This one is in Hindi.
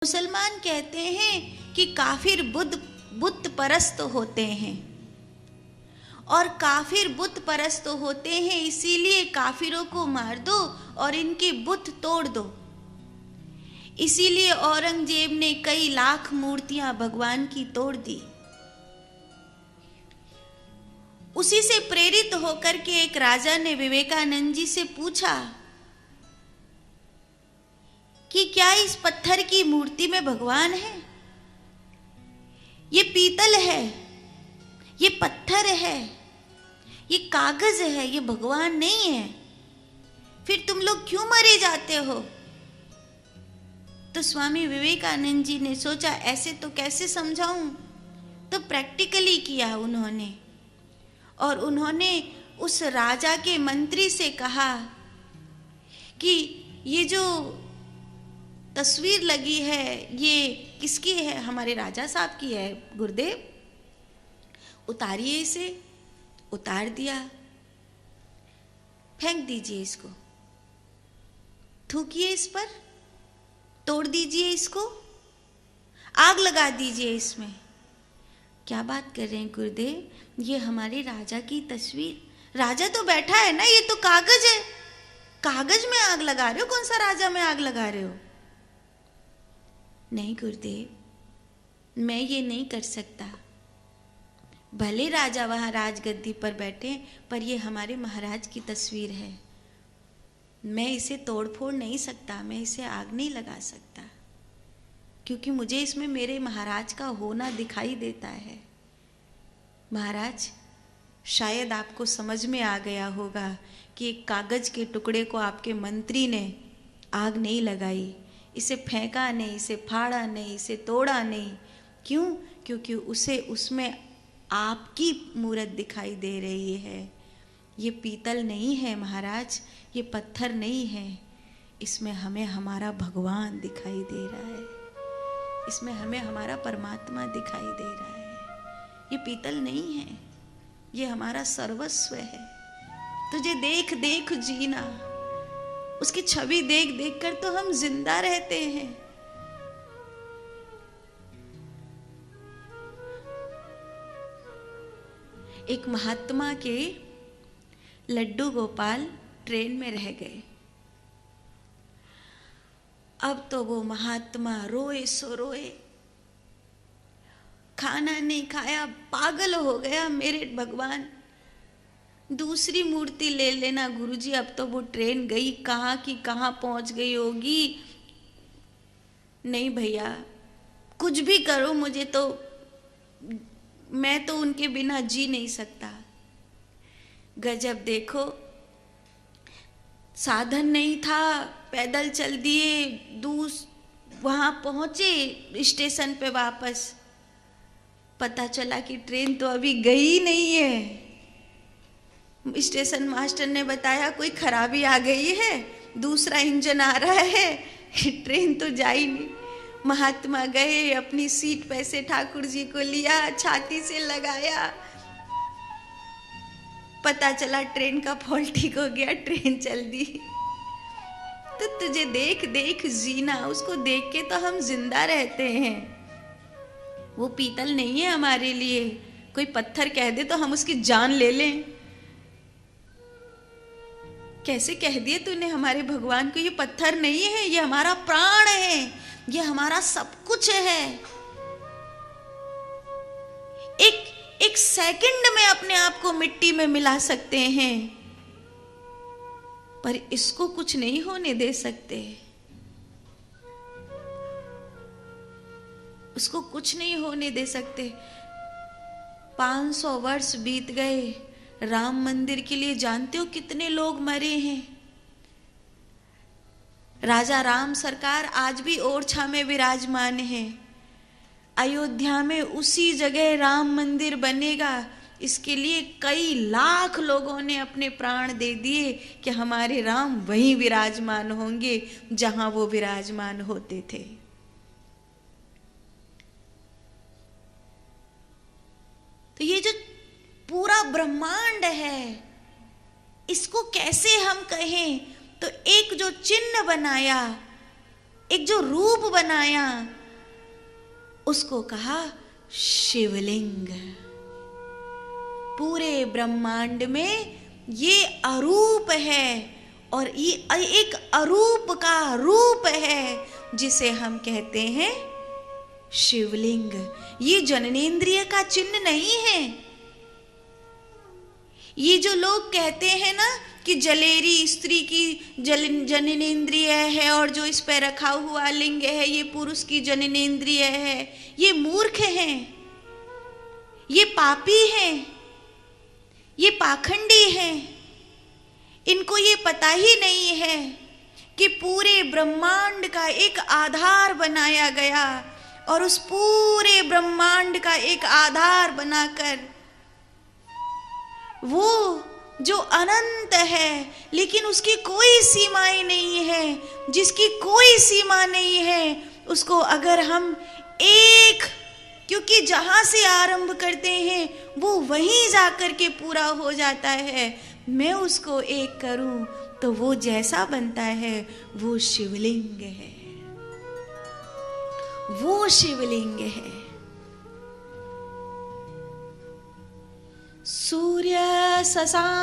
मुसलमान कहते हैं कि काफिर बुत परस्त होते हैं और काफिर बुत परस्त होते हैं, इसीलिए काफिरों को मार दो और इनके बुत तोड़ दो। इसीलिए औरंगजेब ने कई लाख मूर्तियां भगवान की तोड़ दी। उसी से प्रेरित होकर के एक राजा ने विवेकानंद जी से पूछा कि क्या इस पत्थर की मूर्ति में भगवान है? ये पीतल है, ये पत्थर है, ये कागज है, ये भगवान नहीं है, फिर तुम लोग क्यों मरे जाते हो? तो स्वामी विवेकानंद जी ने सोचा ऐसे तो कैसे समझाऊं, तो प्रैक्टिकली किया उन्होंने। और उन्होंने उस राजा के मंत्री से कहा कि ये जो तस्वीर लगी है ये किसकी है? हमारे राजा साहब की है गुरुदेव, उतारिए इसे। उतार दिया। फेंक दीजिए इसको, थूकिए इस पर, तोड़ दीजिए इसको, आग लगा दीजिए इसमें। क्या बात कर रहे हैं गुरुदेव, ये हमारे राजा की तस्वीर, राजा तो बैठा है ना, ये तो कागज है, कागज में आग लगा रहे हो? कौन सा राजा में आग लगा रहे हो? नहीं गुरुदेव, मैं ये नहीं कर सकता। भले राजा वहां राजगद्दी पर बैठे, पर ये हमारे महाराज की तस्वीर है, मैं इसे तोड़ फोड़ नहीं सकता, मैं इसे आग नहीं लगा सकता, क्योंकि मुझे इसमें मेरे महाराज का होना दिखाई देता है। महाराज, शायद आपको समझ में आ गया होगा कि एक कागज के टुकड़े को आपके मंत्री ने आग नहीं लगाई, इसे फेंका नहीं, इसे फाड़ा नहीं, इसे तोड़ा नहीं। क्यों? क्योंकि उसे उसमें आपकी मूरत दिखाई दे रही है। ये पीतल नहीं है महाराज, ये पत्थर नहीं है, इसमें हमें हमारा भगवान दिखाई दे रहा है, इसमें हमें हमारा परमात्मा दिखाई दे रहा है। ये पीतल नहीं है, ये हमारा सर्वस्व है। तुझे देख देख जीना, उसकी छवि देख देख कर तो हम जिंदा रहते हैं। एक महात्मा के लड्डू गोपाल ट्रेन में रह गए। अब तो वो महात्मा रोए सो रोए, खाना नहीं खाया, पागल हो गया। मेरे भगवान, दूसरी मूर्ति ले लेना गुरुजी, अब तो वो ट्रेन गई, कहाँ की कहाँ पहुंच गई होगी। नहीं भैया, कुछ भी करो, मुझे तो, मैं तो उनके बिना जी नहीं सकता। गजब देखो, साधन नहीं था, पैदल चल दिए, दूर वहां पहुंचे स्टेशन पे वापस, पता चला कि ट्रेन तो अभी गई नहीं है। स्टेशन मास्टर ने बताया कोई खराबी आ गई है, दूसरा इंजन आ रहा है, ट्रेन तो जा ही नहीं। महात्मा गए, अपनी सीट पे से ठाकुर जी को लिया, छाती से लगाया, पता चला ट्रेन का फॉल्ट ठीक हो गया, ट्रेन चल दी। तो तुझे देख देख जीना, उसको देख के तो हम जिंदा रहते हैं। वो पीतल नहीं है हमारे लिए, कोई पत्थर कह दे तो हम उसकी जान ले लें। कैसे कह दिए तूने हमारे भगवान को, ये पत्थर नहीं है, ये हमारा प्राण है, ये हमारा सब कुछ है। एक सेकंड में अपने आप को मिट्टी में मिला सकते हैं, पर इसको कुछ नहीं होने दे सकते, उसको कुछ नहीं होने दे सकते। 500 वर्ष बीत गए, राम मंदिर के लिए जानते हो कितने लोग मरे हैं? राजा राम सरकार आज भी ओरछा में विराजमान है। अयोध्या में उसी जगह राम मंदिर बनेगा, इसके लिए कई लाख लोगों ने अपने प्राण दे दिए कि हमारे राम वहीं विराजमान होंगे जहां वो विराजमान होते थे। तो ये जो पूरा ब्रह्मांड है, इसको कैसे हम कहें? तो एक जो चिन्ह बनाया, एक जो रूप बनाया उसको कहा शिवलिंग। पूरे ब्रह्मांड में ये अरूप है और ये एक अरूप का रूप है जिसे हम कहते हैं शिवलिंग। ये जननेंद्रिय का चिन्ह नहीं है। ये जो लोग कहते हैं ना कि जलेरी स्त्री की जननेंद्रिय है और जो इस पे रखा हुआ लिंग है ये पुरुष की जननेंद्रिय है, ये मूर्ख हैं, ये पापी हैं, ये पाखंडी हैं। इनको ये पता ही नहीं है कि पूरे ब्रह्मांड का एक आधार बनाया गया और उस पूरे ब्रह्मांड का एक आधार बनाकर वो जो अनंत है लेकिन उसकी कोई सीमाएं नहीं है, जिसकी कोई सीमा नहीं है, उसको अगर हम एक, क्योंकि जहां से आरंभ करते हैं वो वहीं जाकर के पूरा हो जाता है, मैं उसको एक करूं तो वो जैसा बनता है वो शिवलिंग है, वो शिवलिंग है। सूर्य ससा